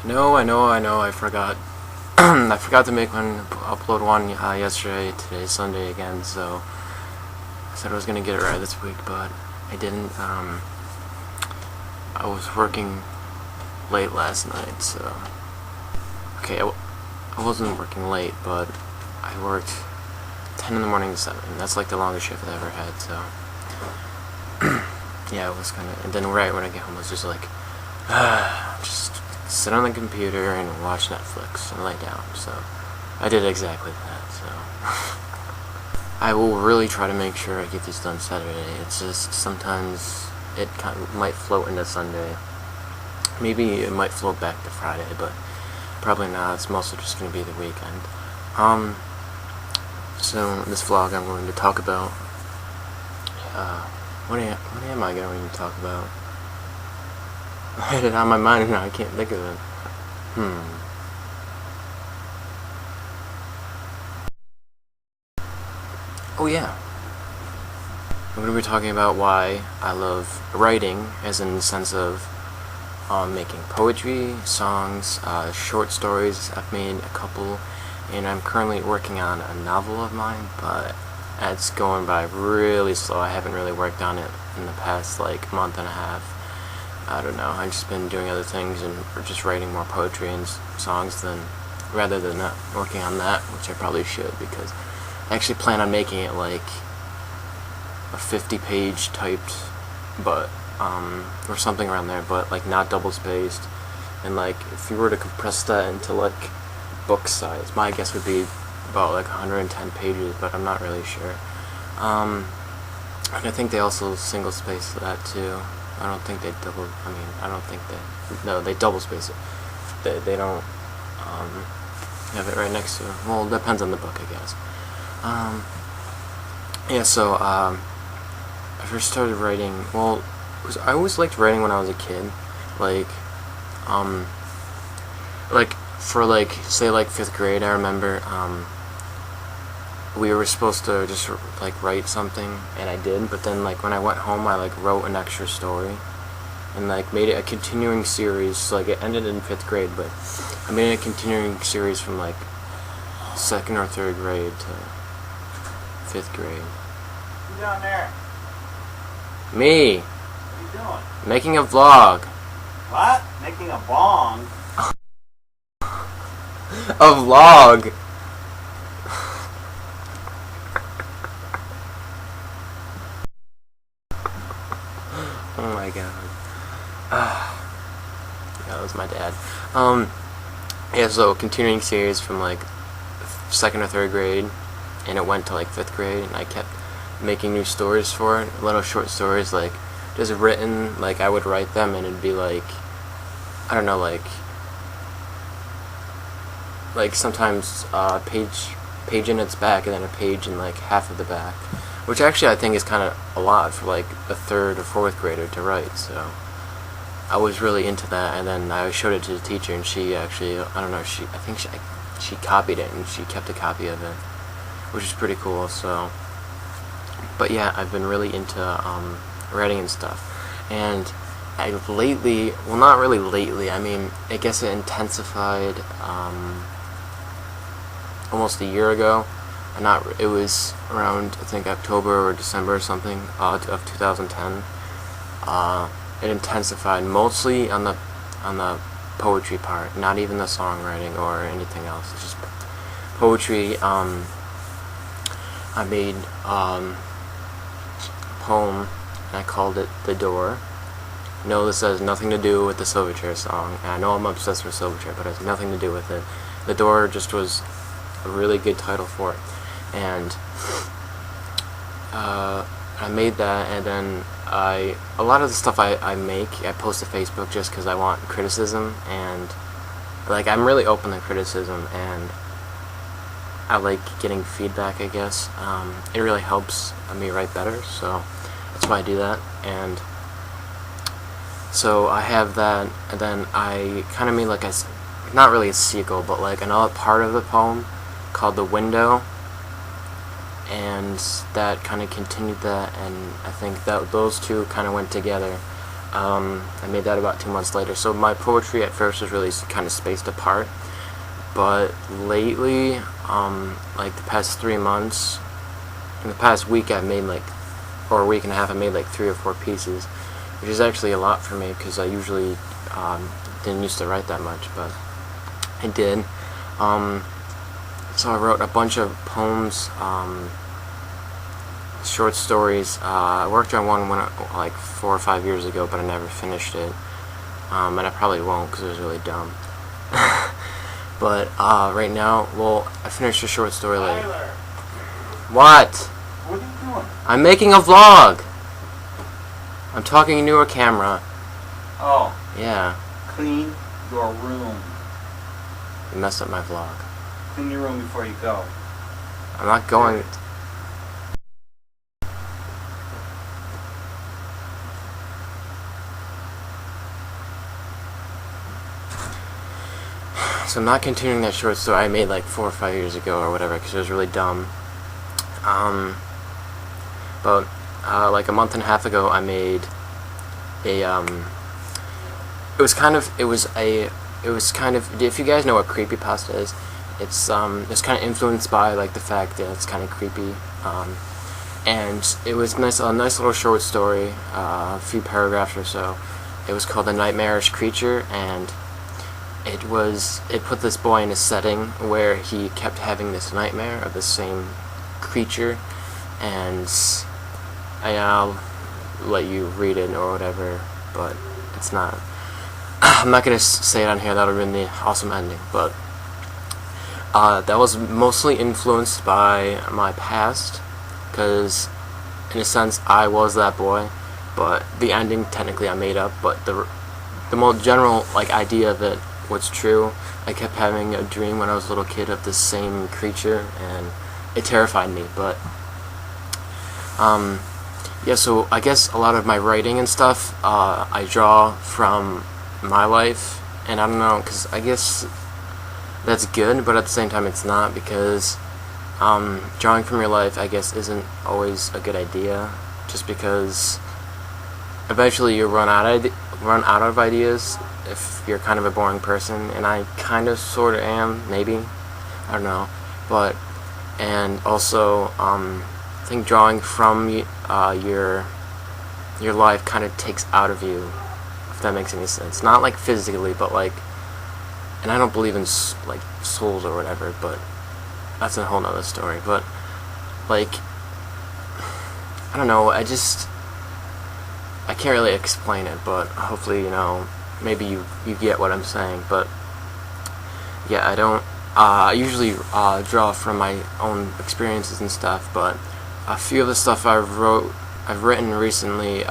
I forgot. I forgot to upload one yesterday. Today's Sunday again, so I said I was gonna get it right this week, but I didn't. I was working late last night, so okay. I wasn't working late, but I worked 10 in the morning to 7. That's like the longest shift I ever had. So yeah, it was kind of. And then right when I get home, I was just like, just sit on the computer and watch Netflix and lay down. So I did exactly that. So I will really try to make sure I get this done Saturday. It's just sometimes it kind of might float into Sunday. Maybe it might float back to Friday, but probably not. It's mostly just going to be the weekend. So in this vlog I'm going to talk about what am I going to talk about? I had it on my mind and now I can't think of it. Oh yeah. I'm going to be talking about why I love writing, as in the sense of making poetry, songs, short stories. I've made a couple, and I'm currently working on a novel of mine, but it's going by really slow. I haven't really worked on it in the past like month and a half. I don't know. I've just been doing other things and just writing more poetry and songs rather than not working on that, which I probably should, because I actually plan on making it like a 50-page typed, but or something around there, but like not double spaced. And like if you were to compress that into like book size, my guess would be about like 110 pages, but I'm not really sure. And I think they also single space that too. I don't think they double. I mean, I don't think they. No, they double space it. They don't have it right next to it. Well, it depends on the book, I guess. Yeah. So I first started writing. Well, I always liked writing when I was a kid. Like for like say like 5th grade, I remember we were supposed to just like write something, and I did, but then like when I went home I like wrote an extra story and like made it a continuing series. So like it ended in 5th grade, but I made a continuing series from like 2nd or 3rd grade to 5th grade. Who's down there? Me. What are you doing? Making a vlog. What? Making a bong? A vlog. Oh my god. Yeah, that was my dad. Yeah, so continuing series from like 2nd or 3rd grade, and it went to like 5th grade, and I kept making new stories for it, little short stories, like just written, like I would write them and it'd be like, I don't know, like sometimes page in its back and then a page in like half of the back, which actually I think is kind of a lot for like a 3rd or 4th grader to write. So I was really into that, and then I showed it to the teacher, and she actually, I don't know, I think she copied it, and she kept a copy of it, which is pretty cool. So, but yeah, I've been really into writing and stuff, and I've lately, well, not really lately, I mean, I guess it intensified almost a year ago. It was around, I think, October or December or something of 2010. It intensified mostly on the poetry part, not even the songwriting or anything else. It's just poetry. I made a poem, and I called it "The Door." No, this has nothing to do with the Silverchair song. And I know I'm obsessed with Silverchair, but it has nothing to do with it. "The Door" just was a really good title for it, and I made that, and then a lot of the stuff I make, I post to Facebook just because I want criticism, and like I'm really open to criticism, and I like getting feedback, I guess. It really helps me write better, so that's why I do that. And so I have that, and then I kind of made like not really a sequel, but like another part of the poem called "The Window," and that kind of continued that, and I think that those two kind of went together. I made that about 2 months later. So my poetry at first was really kind of spaced apart, but lately, like the past 3 months, in the past week, I made or a week and a half, I made like 3 or 4 pieces, which is actually a lot for me because I usually didn't used to write that much, but I did. So I wrote a bunch of poems, short stories. I worked on one like 4 or 5 years ago, but I never finished it, and I probably won't because it was really dumb. But right now, well, I finished a short story like. Tyler, What? what are you doing? I'm making a vlog. I'm talking into a camera. Oh, Yeah, clean your room. you messed up my vlog. Clean your room before you go. I'm not going. So I'm not continuing that short story I made like 4 or 5 years ago or whatever because it was really dumb. But like a month and a half ago, I made a it was kind of if you guys know what creepypasta is, it's kind of influenced by like the fact that it's kind of creepy, and it was a nice little short story, a few paragraphs or so. It was called The Nightmarish Creature, and it put this boy in a setting where he kept having this nightmare of the same creature, and I'll let you read it or whatever, but it's not. I'm not gonna say it on here. That'll ruin the awesome ending. But that was mostly influenced by my past, because in a sense I was that boy. But the ending technically I made up. But the more general like idea of it was true. I kept having a dream when I was a little kid of this same creature, and it terrified me. But yeah, so I guess a lot of my writing and stuff, I draw from my life, and I don't know, because I guess that's good, but at the same time it's not, because drawing from your life, I guess, isn't always a good idea, just because eventually you run out of ideas if you're kind of a boring person, and I kind of sort of am, maybe, I don't know, but, and also, I think drawing from your life kind of takes out of you, if that makes any sense. Not like physically, but like, and I don't believe in like souls or whatever, but that's a whole nother story. But like, I don't know, I can't really explain it, but hopefully, you know, maybe you get what I'm saying. But yeah, I usually draw from my own experiences and stuff, but a few of the stuff I've written recently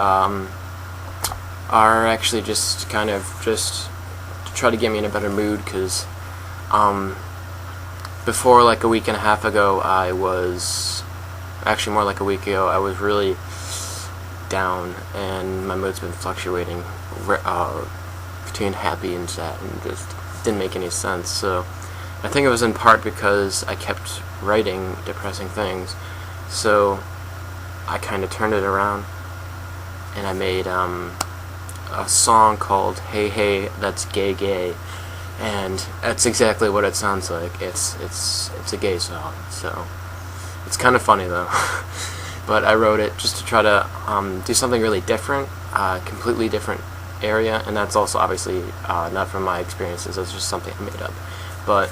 are actually just kind of just to try to get me in a better mood, because before, like a week and a half ago, I was actually more like a week ago, I was really down, and my mood's been fluctuating between happy and sad, and just didn't make any sense. So I think it was in part because I kept writing depressing things. So I kind of turned it around, and I made a song called "Hey Hey That's Gay Gay," and that's exactly what it sounds like. It's a gay song, so it's kind of funny though. But I wrote it just to try to do something really different, completely different area, and that's also obviously not from my experiences. It's just something I made up. But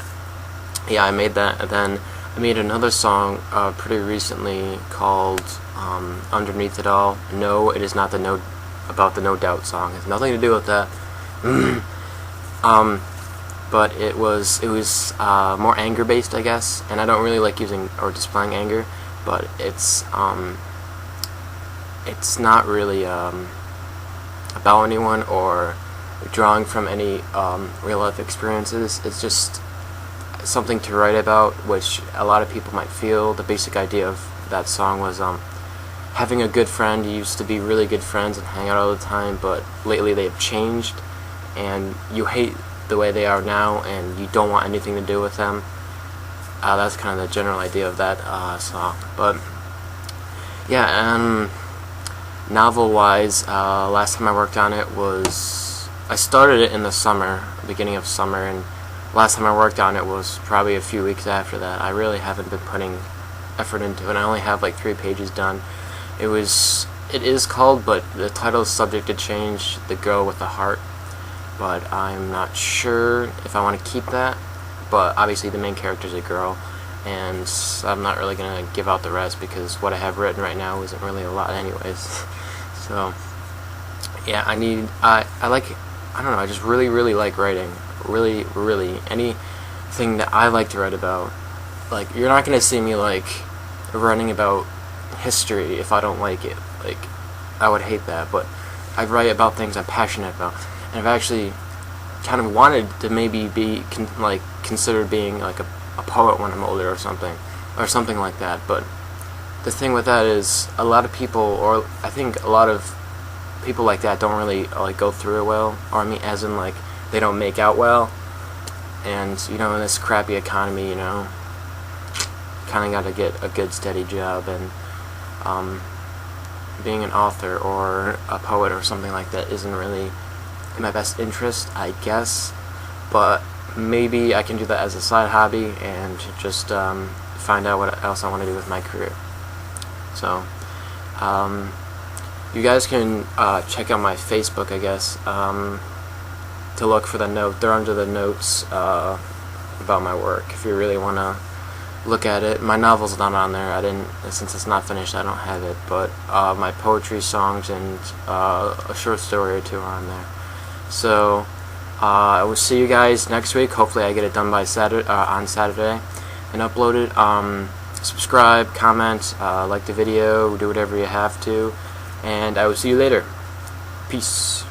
yeah, I made that, and then I made another song pretty recently called "Underneath It All." No, it is not about the No Doubt song. It has nothing to do with that. But it was more anger based, I guess, and I don't really like using or displaying anger. But it's not really about anyone or drawing from any real life experiences. It's just something to write about, which a lot of people might feel. The basic idea of that song was having a good friend. You used to be really good friends and hang out all the time, but lately they've changed, and you hate the way they are now, and you don't want anything to do with them. That's kind of the general idea of that song. But yeah, Novel-wise, last time I worked on it was, I started it in the summer, beginning of summer, and last time I worked on it was probably a few weeks after that. I really haven't been putting effort into it. I only have like 3 pages done. It is called, but the title is subject to change, The Girl with the Heart, but I'm not sure if I want to keep that. But obviously the main character is a girl, and I'm not really going to give out the rest because what I have written right now isn't really a lot anyways. So yeah, I don't know, I just really like writing. Really anything that I like to write about. Like, you're not going to see me like writing about history if I don't like it. Like, I would hate that, but I write about things I'm passionate about, and I've actually kind of wanted to maybe be considered being like a poet when I'm older or something like that. But the thing with that is a lot of people, or I think a lot of people like that, don't really like go through it well, or I mean as in like they don't make out well. And you know, in this crappy economy, you know, kind of got to get a good steady job, and being an author or a poet or something like that isn't really in my best interest, I guess. But maybe I can do that as a side hobby and just find out what else I want to do with my career. So you guys can check out my Facebook, I guess, to look for the note. They're under the notes about my work if you really want to look at it. My novel's not on there. Since it's not finished, I don't have it, but my poetry, songs, and a short story or 2 are on there. So I will see you guys next week. Hopefully I get it done by on Saturday and upload it. Subscribe, comment, like the video, do whatever you have to, and I will see you later. Peace.